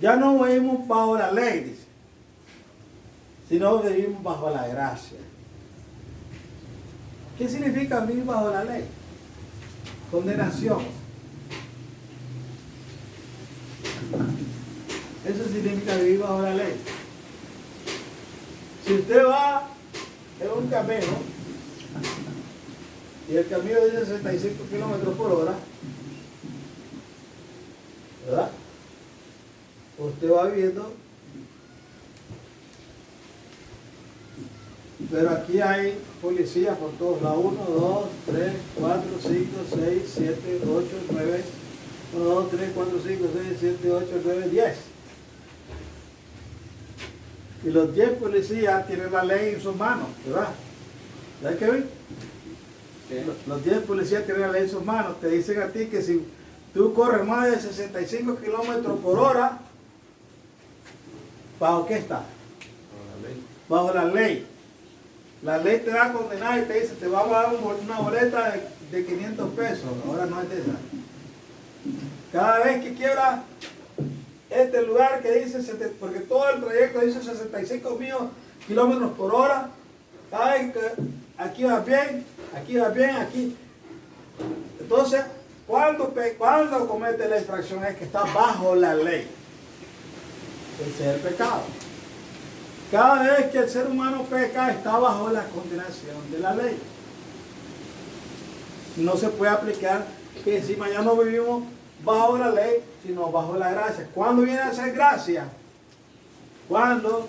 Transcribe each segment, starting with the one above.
Ya no vivimos bajo la ley, dice, sino vivimos bajo la gracia. ¿Qué significa vivir bajo la ley? Condenación. Eso significa vivir bajo la ley. Si usted va en un camino y el camino dice 65 kilómetros por hora, ¿verdad? Usted va viendo, pero aquí hay policías por todos lados. 1, 2, 3, 4, 5, 6, 7, 8, 9. 1, 2, 3, 4, 5, 6, 7, 8, 9, 10. Y los 10 policías tienen la ley en sus manos, ¿verdad? ¿Sabes qué ven? Los 10 policías tienen la ley en sus manos. Te dicen a ti que si tú corres más de 65 kilómetros por hora, ¿bajo qué está? Bajo la ley. La ley te va a condenar y te dice, te va a dar una boleta de 500 pesos. Ahora no es de esa. Cada vez que quiebra este lugar que dice, porque todo el trayecto dice 65 kilómetros por hora, cada vez que aquí va bien, aquí. Entonces, cuando comete la infracción es que está bajo la ley. Ese es el pecado. Cada vez que el ser humano peca, está bajo la condenación de la ley. No se puede aplicar que encima ya no vivimos bajo la ley, sino bajo la gracia. ¿Cuándo viene a ser gracia? Cuando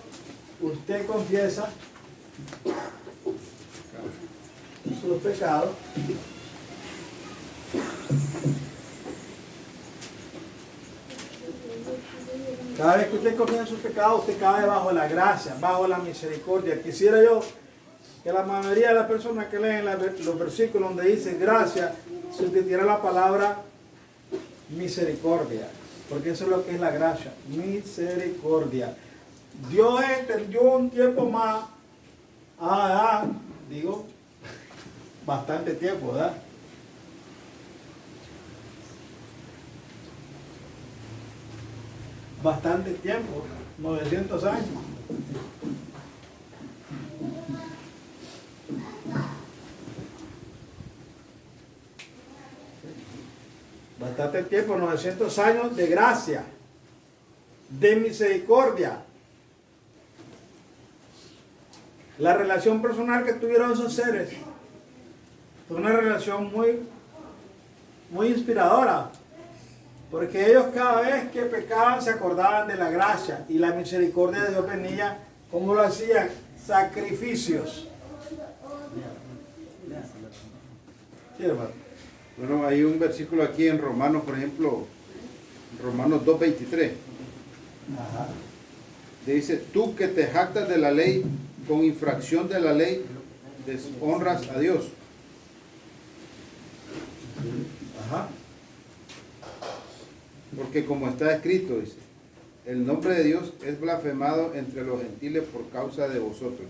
usted confiesa sus pecados. Cada vez que usted confiesa sus pecados, usted cae bajo la gracia, bajo la misericordia. Quisiera yo que la mayoría de las personas que leen los versículos donde dice gracia, se utiliza la palabra misericordia, porque eso es lo que es la gracia, misericordia. Dios extendió un tiempo más, digo, bastante tiempo, ¿verdad? Bastante tiempo, 900 años. Bastante tiempo, 900 años de gracia, de misericordia. La relación personal que tuvieron esos seres fue una relación muy inspiradora, porque ellos cada vez que pecaban se acordaban de la gracia y la misericordia de Dios venía. ¿Cómo lo hacían? Sacrificios. Sí, hermano. Bueno, hay un versículo aquí en Romanos, por ejemplo, Romanos 2:23. Ajá. Dice, tú que te jactas de la ley, con infracción de la ley, deshonras a Dios. Ajá. Porque como está escrito, dice, el nombre de Dios es blasfemado entre los gentiles por causa de vosotros.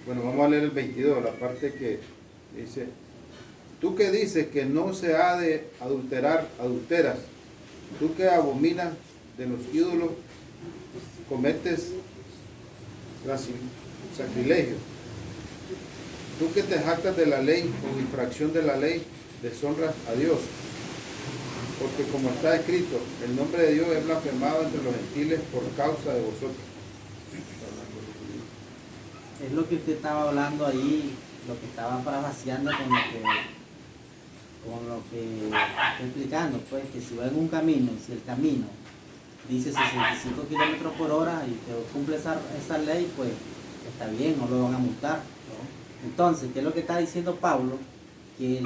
Bueno, vamos a leer el 22, la parte que dice, tú que dices que no se ha de adulterar, adulteras, tú que abominas de los ídolos, cometes sacrilegio. Tú que te jactas de la ley, con infracción de la ley, deshonras a Dios. Porque como está escrito, el nombre de Dios es blasfemado entre los gentiles por causa de vosotros. Es lo que usted estaba hablando ahí, lo que estaba parafraseando con lo que estoy explicando, pues que si va en un camino, si el camino dice 65 kilómetros por hora y usted cumple esa ley, pues está bien, no lo van a multar, ¿no? Entonces, ¿qué es lo que está diciendo Pablo? Que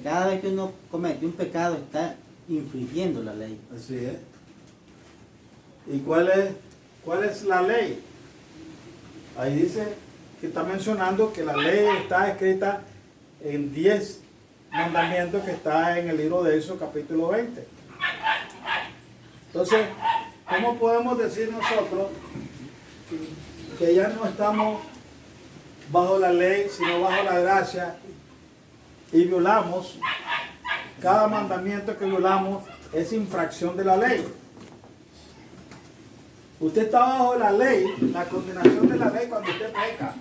cada vez que uno comete un pecado está infringiendo la ley. Así es. ¿Y cuál es la ley? Ahí dice que está mencionando que la ley está escrita en 10 mandamientos que está en el libro de Éxodo capítulo 20. Entonces, ¿cómo podemos decir nosotros que ya no estamos bajo la ley, sino bajo la gracia, y violamos, cada mandamiento que violamos es infracción de la ley. Usted está bajo la ley, la condenación de la ley cuando usted peca.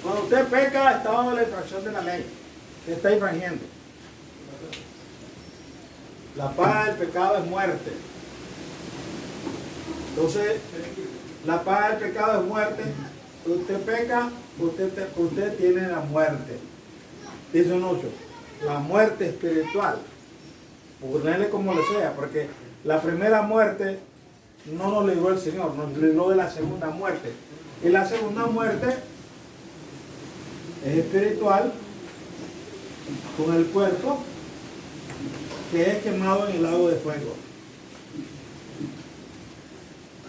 Cuando usted peca, está bajo la infracción de la ley. Usted está infringiendo. La paga del pecado es muerte. Entonces, la paga del pecado es muerte. Usted peca, usted tiene la muerte. Dice un 8. La muerte espiritual. Ponerle como le sea, porque la primera muerte no nos libró el Señor, nos libró de la segunda muerte. Y la segunda muerte es espiritual, con el cuerpo que es quemado en el lago de fuego.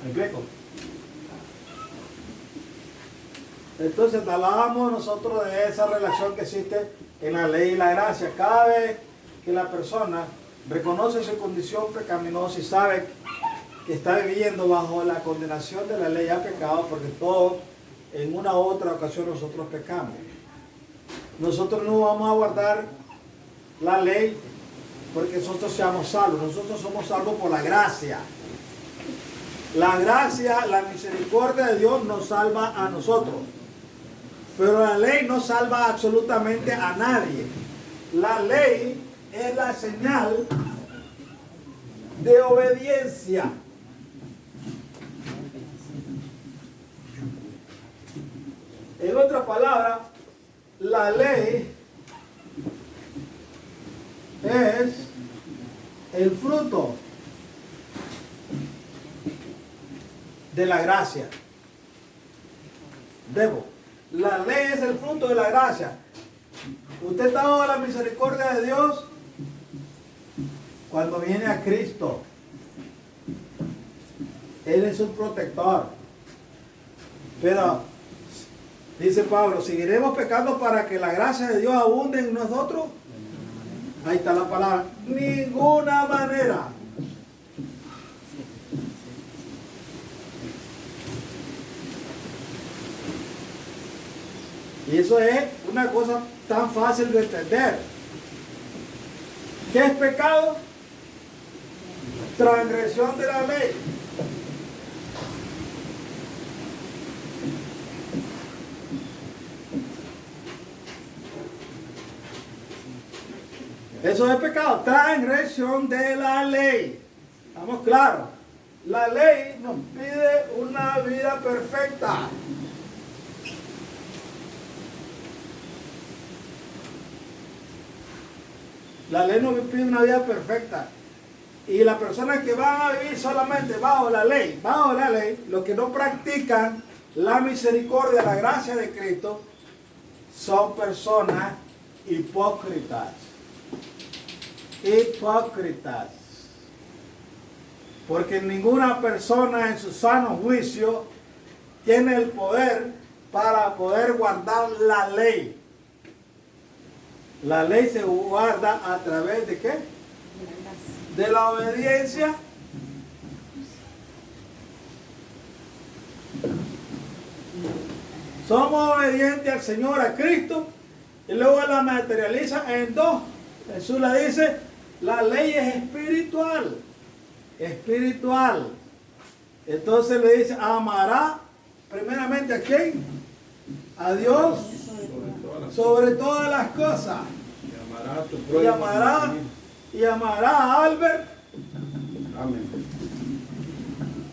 ¿Me explico? Entonces hablábamos nosotros de esa relación que existe en la ley y la gracia. Cada vez que la persona reconoce su condición pecaminosa y sabe que está viviendo bajo la condenación de la ley, ha pecado, porque todos en una u otra ocasión nosotros pecamos. Nosotros no vamos a guardar la ley porque nosotros seamos salvos. Nosotros somos salvos por la gracia. La gracia, la misericordia de Dios nos salva a nosotros. Pero la ley no salva absolutamente a nadie. La ley es la señal de obediencia. En otras palabras, la ley es el fruto de la gracia. La ley es el fruto de la gracia. Usted está bajo la misericordia de Dios cuando viene a Cristo. Él es un protector. Pero dice Pablo, ¿seguiremos pecando para que la gracia de Dios abunde en nosotros? Ahí está la palabra. Ninguna manera. Y eso es una cosa tan fácil de entender. ¿Qué es pecado? Transgresión de la ley. Eso es pecado, transgresión de la ley. ¿Estamos claros? La ley nos pide una vida perfecta. La ley nos pide una vida perfecta. Y las personas que van a vivir solamente bajo la ley, los que no practican la misericordia, la gracia de Cristo, son personas hipócritas. Hipócritas. Porque ninguna persona en su sano juicio tiene el poder para poder guardar la ley. La ley se guarda a través de ¿qué? De la obediencia. Somos obedientes al Señor, a Cristo, y luego la materializa en dos. Jesús le dice, la ley es espiritual. Espiritual. Entonces le dice, amará primeramente ¿a quién? A Dios sobre todas las cosas. Y amará a Albert. Amén.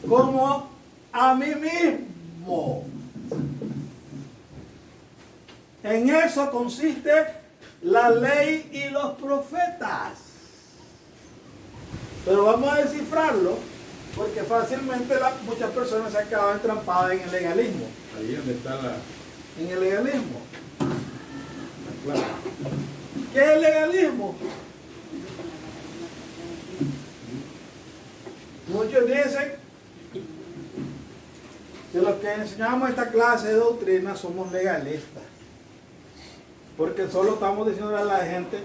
Como a mí mismo. En eso consiste la ley y los profetas. Pero vamos a descifrarlo, porque fácilmente muchas personas se han quedado entrampadas en el legalismo. Ahí es donde está la... En el legalismo. Claro. ¿Qué es el legalismo? Muchos dicen que los que enseñamos esta clase de doctrina somos legalistas. Porque solo estamos diciendo a la gente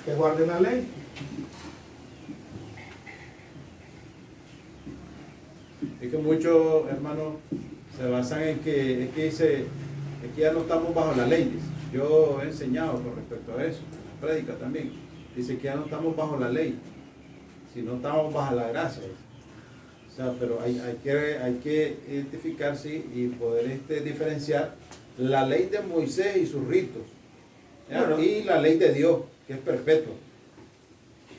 que guarden la ley. Es que muchos hermanos se basan en que, es que ya no estamos bajo la ley, dice. Yo he enseñado con respecto a eso, en la prédica también. Dice que ya no estamos bajo la ley, sino estamos bajo la gracia. Dice. O sea, pero hay que identificar, sí, y poder diferenciar la ley de Moisés y sus ritos, Bueno, y la ley de Dios, que es perpetua.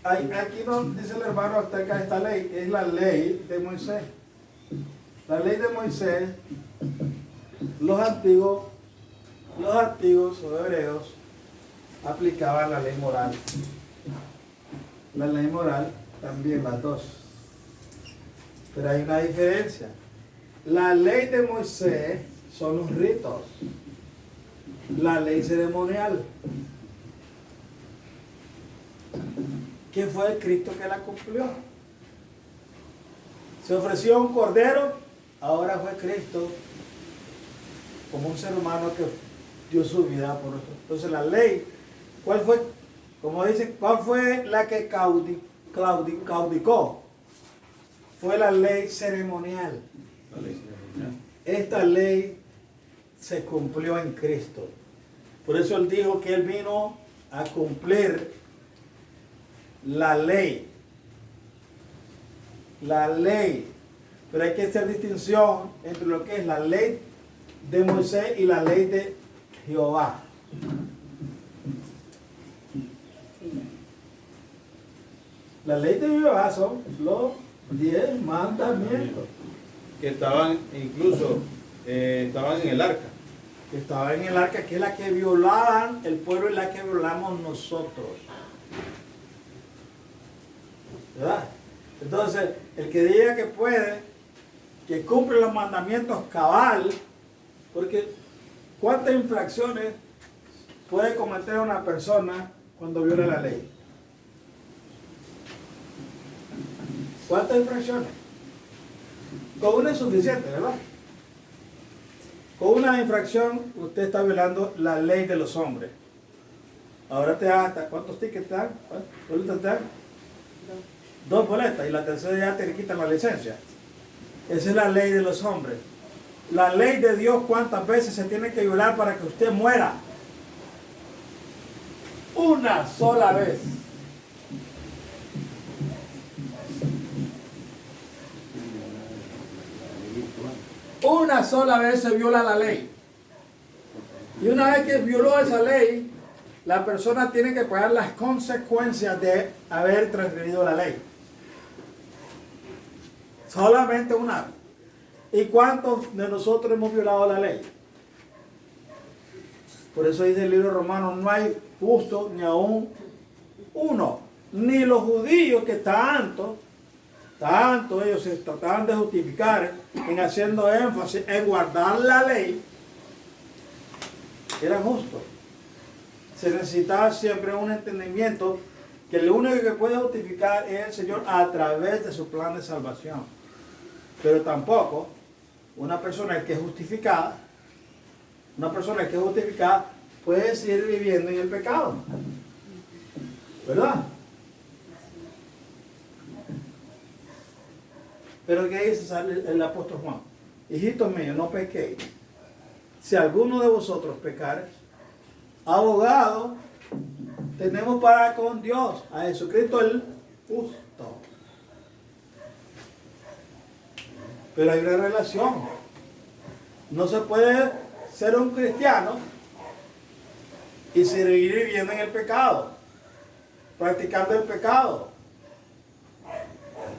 Aquí nos dice el hermano acerca de esta ley, es la ley de Moisés. La ley de Moisés, los antiguos o hebreos aplicaban la ley moral. La ley moral también, las dos. Pero hay una diferencia. La ley de Moisés son los ritos. La ley ceremonial, que fue el Cristo que la cumplió. Se ofreció un cordero, ahora fue Cristo como un ser humano que dio su vida por nosotros. Entonces la ley, ¿cuál fue? Como dicen, ¿cuál fue la que caudicó? Fue la ley ceremonial. La ley ceremonial. Esta ley se cumplió en Cristo. Por eso Él dijo que Él vino a cumplir la ley. La ley. Pero hay que hacer distinción entre lo que es la ley de Moisés y la ley de Jehová. La ley de Jehová son los 10 mandamientos. Que estaban incluso estaban en el arca. Que estaba en el arca, que es la que violaban el pueblo y la que violamos nosotros. ¿Verdad? Entonces, el que diga que puede, que cumple los mandamientos cabal, porque ¿cuántas infracciones puede cometer una persona cuando viola la ley? ¿Cuántas infracciones? Con una es suficiente, ¿verdad? Con una infracción usted está violando la ley de los hombres. Ahora te da hasta, ¿cuántos tickets te dan? ¿Cuántas boletas te dan? 2 boletas, y la tercera ya te quitan la licencia. Esa es la ley de los hombres. La ley de Dios, ¿cuántas veces se tiene que violar para que usted muera? Una sola vez. Una sola vez se viola la ley. Y una vez que violó esa ley, la persona tiene que pagar las consecuencias de haber transgredido la ley. Solamente una vez. ¿Y cuántos de nosotros hemos violado la ley? Por eso dice el libro romano, no hay justo ni aún uno. Ni los judíos que tanto ellos se trataban de justificar en haciendo énfasis en guardar la ley, eran justos. Se necesitaba siempre un entendimiento que el único que puede justificar es el Señor a través de su plan de salvación. Pero tampoco una persona que es justificada, puede seguir viviendo en el pecado. ¿Verdad? Pero ¿qué dice el apóstol Juan? Hijitos míos, no pequéis. Si alguno de vosotros pecare, abogado tenemos para con Dios, a Jesucristo el justo. Pero hay una relación. No se puede ser un cristiano y seguir viviendo en el pecado, practicando el pecado.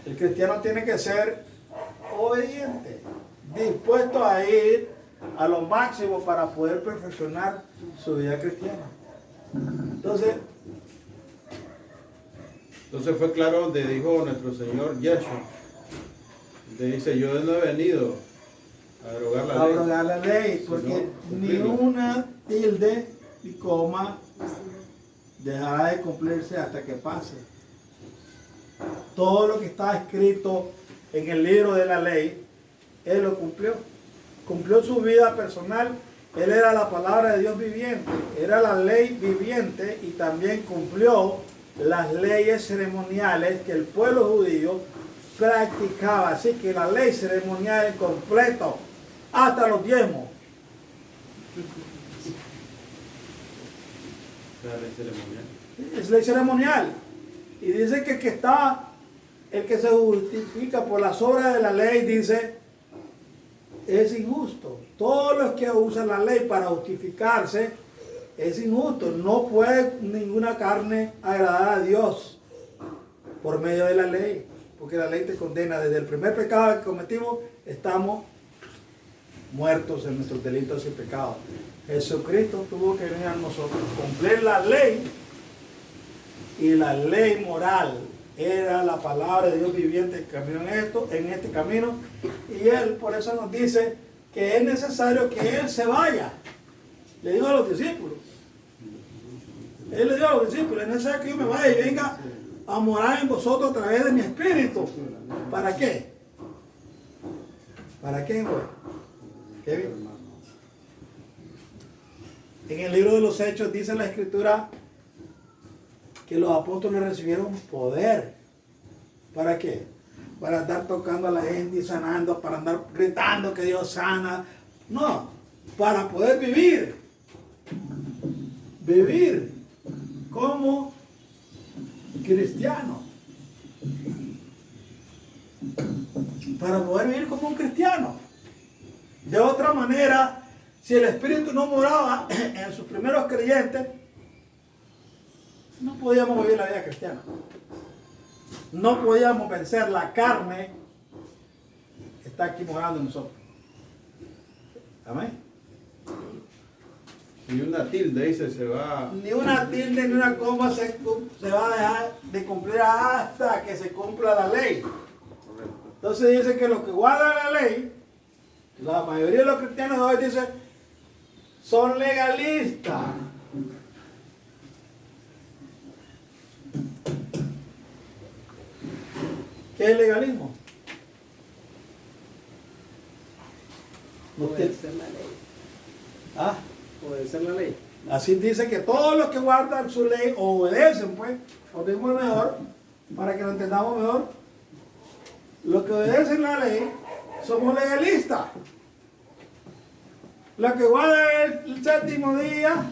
El cristiano tiene que ser obediente, dispuesto a ir a lo máximo para poder perfeccionar su vida cristiana. Entonces fue claro donde dijo nuestro Señor Yeshua. Donde dice, yo no he venido a abrogar la ley, porque ni una tilde y coma dejará de cumplirse hasta que pase. Todo lo que está escrito en el libro de la ley, Él lo cumplió. Cumplió su vida personal. Él era la palabra de Dios viviente, era la ley viviente, y también cumplió las leyes ceremoniales que el pueblo judío practicaba. Así que la ley ceremonial en completo, hasta los diezmos. La ley ceremonial. Es ley ceremonial. Y dice que el que se justifica por las obras de la ley, dice, es injusto. Todos los que usan la ley para justificarse, es injusto. No puede ninguna carne agradar a Dios por medio de la ley. Porque la ley te condena. Desde el primer pecado que cometimos, estamos muertos en nuestros delitos y pecados. Jesucristo tuvo que venir a nosotros, cumplir la ley, y la ley moral era la palabra de Dios viviente que caminó en este camino, y Él por eso nos dice que es necesario que Él se vaya. Le digo a los discípulos, Él le dijo a los discípulos, es necesario que yo me vaya y venga a morar en vosotros a través de mi espíritu. ¿Para qué? ¿Para qué, güey? Kevin. En el libro de los Hechos dice la Escritura que los apóstoles recibieron poder. ¿Para qué? Para andar tocando a la gente y sanando, para andar gritando que Dios sana. No, para poder vivir. Vivir como cristiano. Para poder vivir como un cristiano. De otra manera, si el Espíritu no moraba en sus primeros creyentes, no podíamos vivir la vida cristiana. No podíamos vencer la carne que está aquí morando en nosotros. Amén. Y una tilde dice se va. Ni una tilde ni una coma se va a dejar de cumplir hasta que se cumpla la ley. Entonces dice que los que guardan la ley, la mayoría de los cristianos de hoy dicen, son legalistas. ¿Qué es legalismo? Puede ser la ley. Ah, Puede ser la ley. así dice que todos los que guardan su ley obedecen, pues, lo mismo mejor, para que lo entendamos mejor. Los que obedecen la ley somos legalistas. Los que guardan el séptimo día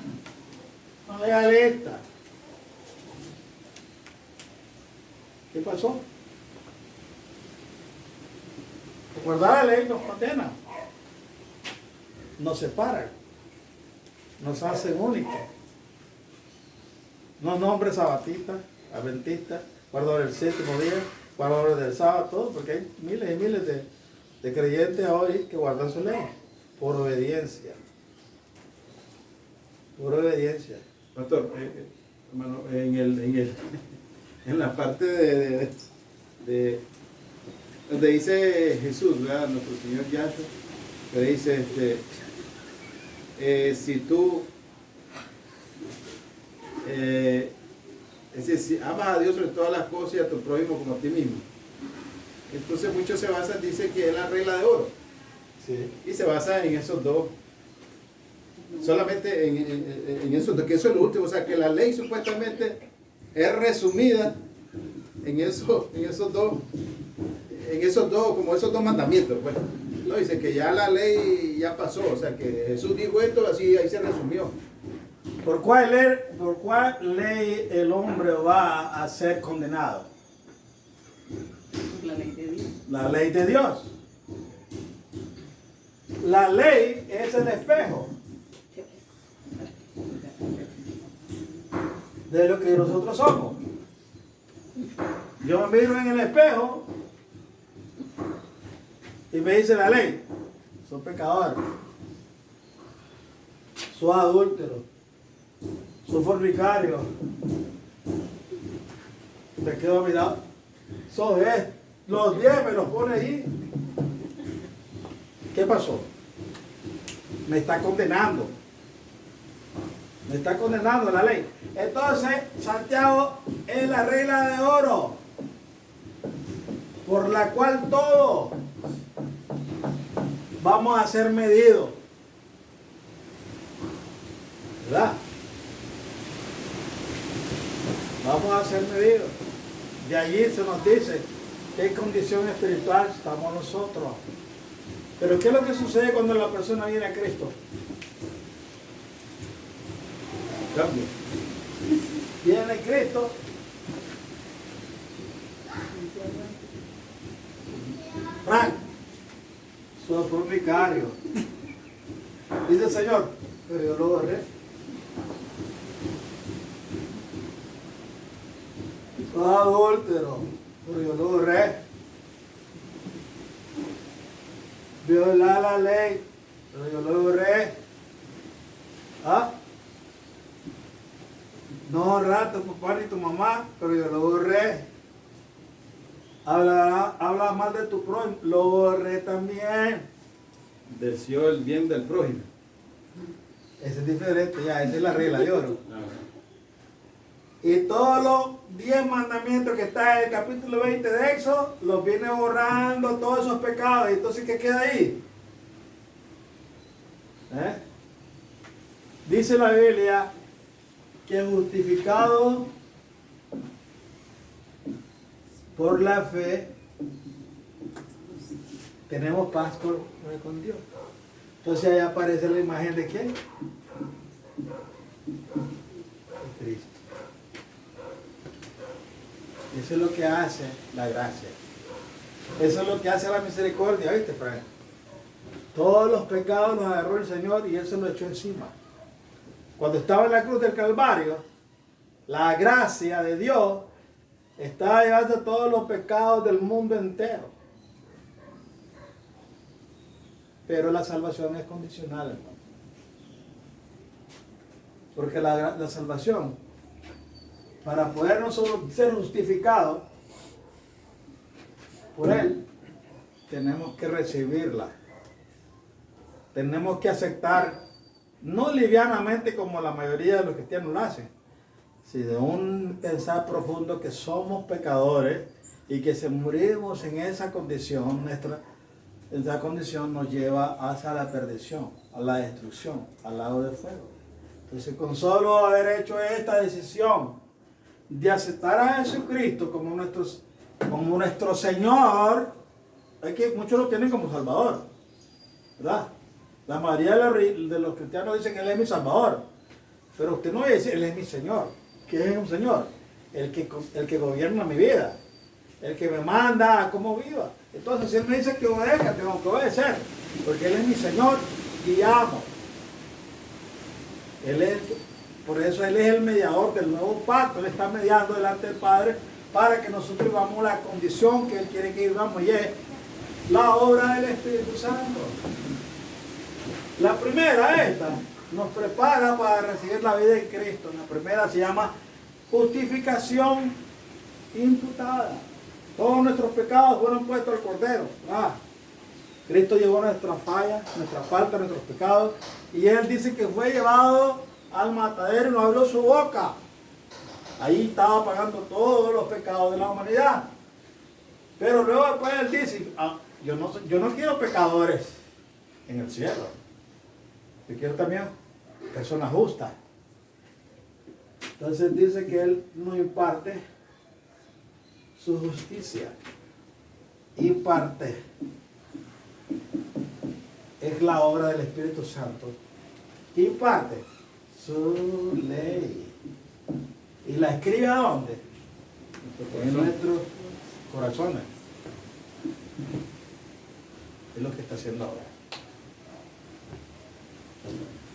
son legalistas. ¿Qué pasó? Guardar la ley nos condena, nos separa, nos hace únicos. No nombres sabatistas, adventistas, guardadores del séptimo día, guardadores del sábado, todo, porque hay miles y miles de creyentes hoy que guardan su ley por obediencia. Por obediencia. Pastor, hermano, en la parte de donde dice Jesús, ¿verdad? Nuestro Señor Yahshua, que dice, si tú, es decir, si amas a Dios sobre todas las cosas y a tu prójimo como a ti mismo. Entonces muchos se basan, dice que es la regla de oro. Sí. Y se basa en esos dos. Solamente en esos dos, que eso es lo último. O sea, que la ley supuestamente es resumida en esos dos, como esos dos mandamientos, pues. No, dice que ya la ley ya pasó, o sea que Jesús dijo esto, así ahí se resumió. ¿Por cuál ley el hombre va a ser condenado? La ley de Dios. La ley de Dios. La ley es el espejo de lo que nosotros somos. Yo me miro en el espejo y me dice la ley, son pecadores, son adúlteros, son fornicarios. Te quedo mirando, son los 10 me los pone ahí. ¿Qué pasó? Me está condenando. Me está condenando la ley. Entonces, Santiago es la regla de oro por la cual todos vamos a ser medidos. ¿Verdad? Vamos a ser medidos. De allí se nos dice ¿Qué condición espiritual estamos nosotros? Pero ¿qué es lo que sucede cuando la persona viene a Cristo? Cambio. Viene a Cristo. Frank, soy fornicario. Dice el Señor, pero yo lo borré. Soy adúltero, pero yo lo borré. Violar la ley, pero yo lo borré. ¿Ah? No honrar a tu papá ni tu mamá, pero yo lo borré. Habla mal de tu prójimo, lo borré también. Deseó el bien del prójimo. Ese es diferente, ya, esa es la regla de oro. Y todos los 10 mandamientos que está en el capítulo 20 de Éxodo, los viene borrando todos esos pecados. Y entonces, ¿qué queda ahí? Dice la Biblia que justificado por la fe tenemos paz con Dios. Entonces ahí aparece la imagen de ¿quién? De Cristo. Eso es lo que hace la gracia. Eso es lo que hace la misericordia, ¿viste, Frank? Todos los pecados los agarró el Señor y Él se los echó encima. Cuando estaba en la cruz del Calvario, la gracia de Dios estaba llevando todos los pecados del mundo entero. Pero la salvación es condicional, hermano. Porque la salvación, para poder nosotros ser justificados por Él, tenemos que recibirla. Tenemos que aceptar, no livianamente como la mayoría de los cristianos lo hacen, sino de un pensar profundo que somos pecadores y que si morimos en esa condición, esa condición nos lleva hacia la perdición, a la destrucción, al lago de fuego. Entonces, con solo haber hecho esta decisión de aceptar a Jesucristo como nuestro Señor, es que muchos lo tienen como Salvador, ¿verdad? La mayoría de los cristianos dicen que Él es mi Salvador, pero usted no dice Él es mi Señor. ¿Qué es un Señor? El que gobierna mi vida, el que me manda a cómo viva. Entonces, si Él me dice que obedezca, tengo que obedecer, porque Él es mi Señor y amo. Por eso Él es el mediador del nuevo pacto. Él está mediando delante del Padre para que nosotros vivamos la condición que Él quiere que vivamos, y es la obra del Espíritu Santo. La primera, esta, nos prepara para recibir la vida en Cristo. La primera se llama justificación imputada. Todos nuestros pecados fueron puestos al Cordero. Cristo llevó nuestras fallas, nuestras faltas, nuestros pecados, y Él dice que fue llevado al matadero y no abrió su boca. Ahí estaba pagando todos los pecados de la humanidad. Pero luego después Él dice, yo no quiero pecadores en el cielo. Yo quiero también personas justas. Entonces dice que Él nos imparte su justicia. Imparte. Es la obra del Espíritu Santo. Imparte su ley. ¿Y la escribe a dónde? En nuestros corazones. Es lo que está haciendo ahora.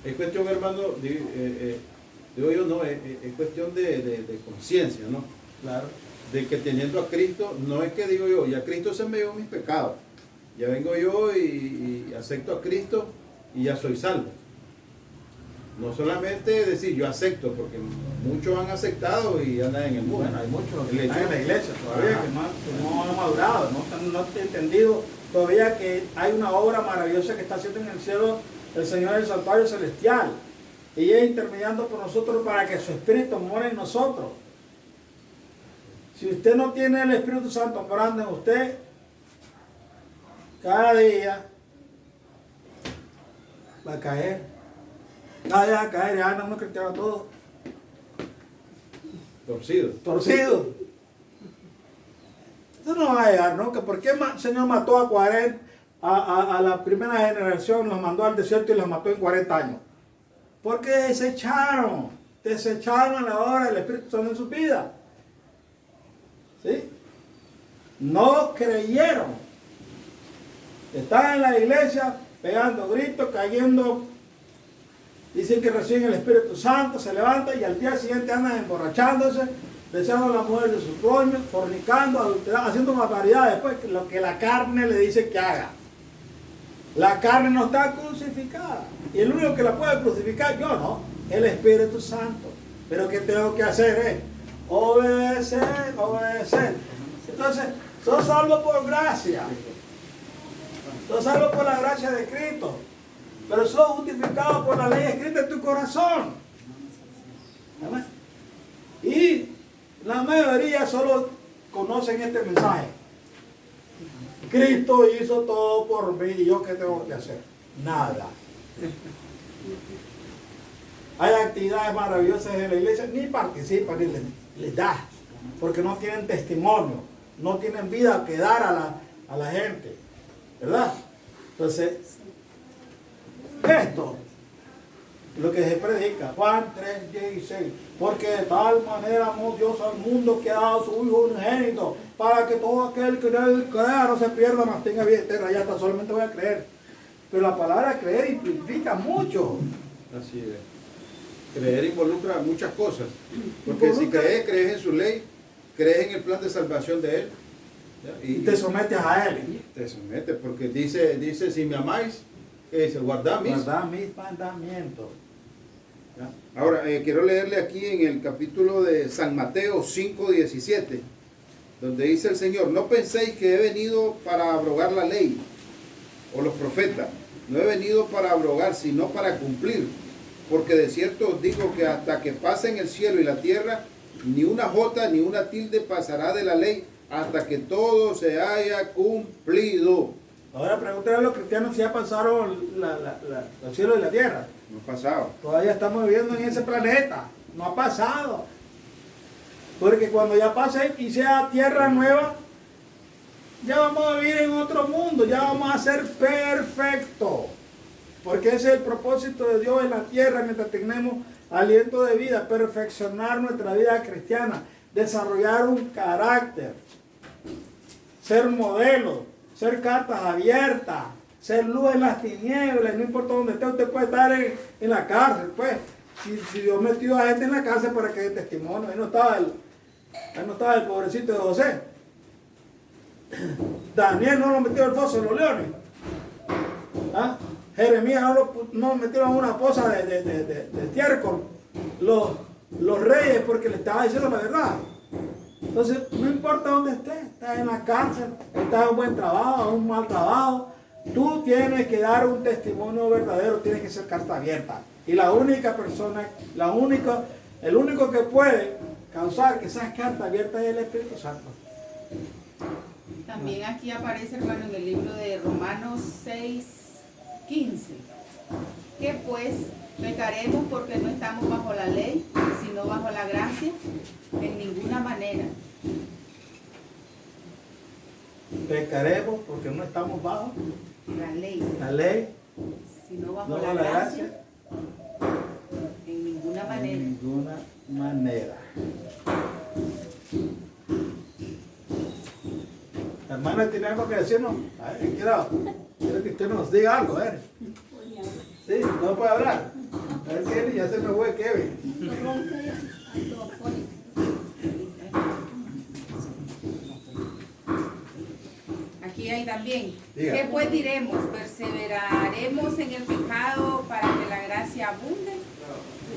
Es cuestión, hermano, digo yo, no, es cuestión de conciencia, ¿no? Claro. De que teniendo a Cristo, no es que digo yo, ya Cristo se me dio mis pecados. Ya vengo yo y acepto a Cristo y ya soy salvo. No solamente decir yo acepto, porque muchos han aceptado y andan en el mundo. Bueno, hay muchos que están en la iglesia todavía que no han madurado, no han entendido todavía que hay una obra maravillosa que está haciendo en el cielo el Señor del santuario celestial. Y es intermediando por nosotros para que su Espíritu more en nosotros. Si usted no tiene el Espíritu Santo morando en usted, cada día va a caer. Cada día va a caer, ya andan unos cristianos todos Torcido. torcidos. Eso no va a llegar nunca. ¿Por qué el Señor mató a 40, a la primera generación, los mandó al desierto y los mató en 40 años? Porque desecharon la obra del Espíritu Santo en su vida. ¿Sí? No creyeron. Están en la iglesia pegando gritos, cayendo. Dicen que reciben el Espíritu Santo, se levantan y al día siguiente andan emborrachándose, deseando a la mujer de su prójimo, fornicando, adulterando, haciendo barbaridades, pues lo que la carne le dice que haga. La carne no está crucificada. Y el único que la puede crucificar, yo no, el Espíritu Santo. Pero ¿qué tengo que hacer? Obedecer. Entonces, sos salvo por gracia. Sos salvo por la gracia de Cristo. Pero sos justificado por la ley escrita en tu corazón. ¿Amén? Y la mayoría solo conocen este mensaje. Cristo hizo todo por mí y yo qué tengo que hacer. Nada. Hay actividades maravillosas en la iglesia, ni participan, ni les da, porque no tienen testimonio, no tienen vida que dar a la gente, ¿verdad? Entonces, esto, lo que se predica, Juan 3:16, porque de tal manera amó Dios al mundo que ha dado su Hijo unigénito, para que todo aquel que en él crea no se pierda, mas tenga vida eterna. Ya está, solamente voy a creer. Pero la palabra creer implica mucho. Así es. Creer involucra muchas cosas. Porque si crees en su ley, crees en el plan de salvación de Él. ¿Ya? Y te sometes a Él. Te sometes, porque dice si me amáis, ¿qué dice? Guardad mis mandamientos. ¿Ya? Ahora, quiero leerle aquí en el capítulo de San Mateo 5:17, donde dice el Señor: no penséis que he venido para abrogar la ley o los profetas. No he venido para abrogar, sino para cumplir. Porque de cierto os digo que hasta que pasen el cielo y la tierra, ni una jota ni una tilde pasará de la ley, hasta que todo se haya cumplido. Ahora pregúntale a los cristianos si ya pasaron los cielos y la tierra. No ha pasado. Todavía estamos viviendo en ese planeta. No ha pasado. Porque cuando ya pase y sea tierra nueva, ya vamos a vivir en otro mundo, ya vamos a ser perfectos. Porque ese es el propósito de Dios en la tierra mientras tenemos aliento de vida, perfeccionar nuestra vida cristiana, desarrollar un carácter, ser modelo, ser cartas abiertas, ser luz en las tinieblas. No importa dónde esté, usted puede estar en la cárcel, pues. Si Dios metió a gente en la cárcel para que dé testimonio, ahí no estaba el pobrecito de José. Daniel no lo metió al foso de los leones. ¿Ah? Jeremías no metieron en una fosa de estiércol. Los reyes, porque le estaba diciendo la verdad. Entonces, no importa dónde estés, estás en la cárcel, estás en un buen trabajo, en un mal trabajo, tú tienes que dar un testimonio verdadero, tienes que ser carta abierta. Y la única persona, el único que puede causar que seas carta abierta es el Espíritu Santo. También aquí aparece, hermano, en el libro de Romanos 6:15, que pues pecaremos porque no estamos bajo la ley, sino bajo la gracia, en ninguna manera. Pecaremos porque no estamos bajo La ley, sino bajo la gracia, en ninguna manera. En ninguna manera. Hermana, ¿tiene algo que decirnos? A ver, quiero que usted nos diga algo, a ver. Sí, no puede hablar. A ver, Kevin, ya se me fue Kevin. Aquí hay también. Diga. ¿Qué pues diremos? ¿Perseveraremos en el pecado para que la gracia abunde?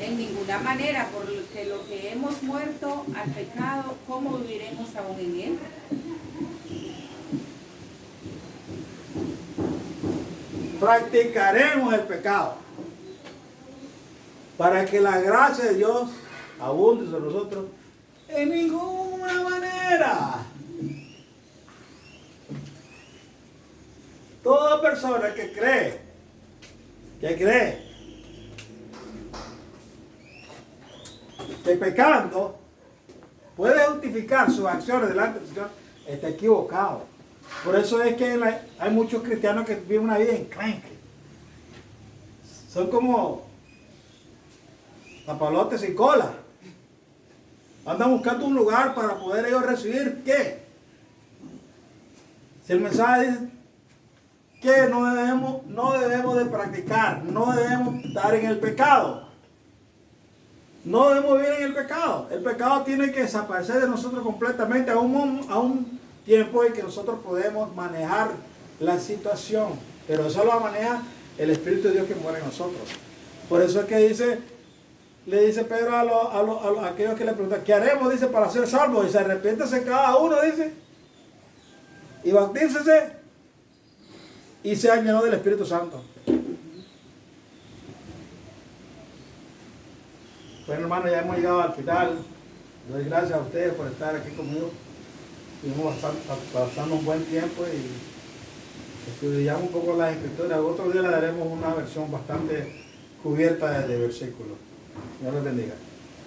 En ninguna manera, porque lo que hemos muerto al pecado, ¿cómo viviremos aún en él? Practicaremos el pecado para que la gracia de Dios abunde sobre nosotros. En ninguna manera. Toda persona que cree que pecando puede justificar sus acciones delante del Señor, está equivocado. Por eso es que hay muchos cristianos que viven una vida enclenque. Son como papalotes sin cola. Andan buscando un lugar para poder ellos recibir ¿qué? Si el mensaje dice que no debemos de practicar, no debemos estar en el pecado. No debemos vivir en el pecado. El pecado tiene que desaparecer de nosotros completamente a un tiempo en que nosotros podemos manejar la situación. Pero eso lo maneja el Espíritu de Dios que muere en nosotros. Por eso es que le dice Pedro a aquellos que le preguntan, ¿qué haremos? Dice, para ser salvos. Y se arrepiéntase cada uno, dice. Y bautícese. Y sean llenos del Espíritu Santo. Bueno, hermano, ya hemos llegado al final. Doy gracias a ustedes por estar aquí conmigo. Estuvimos pasando un buen tiempo y estudiamos un poco las escrituras. Otro día le daremos una versión bastante cubierta de versículos. Dios les bendiga.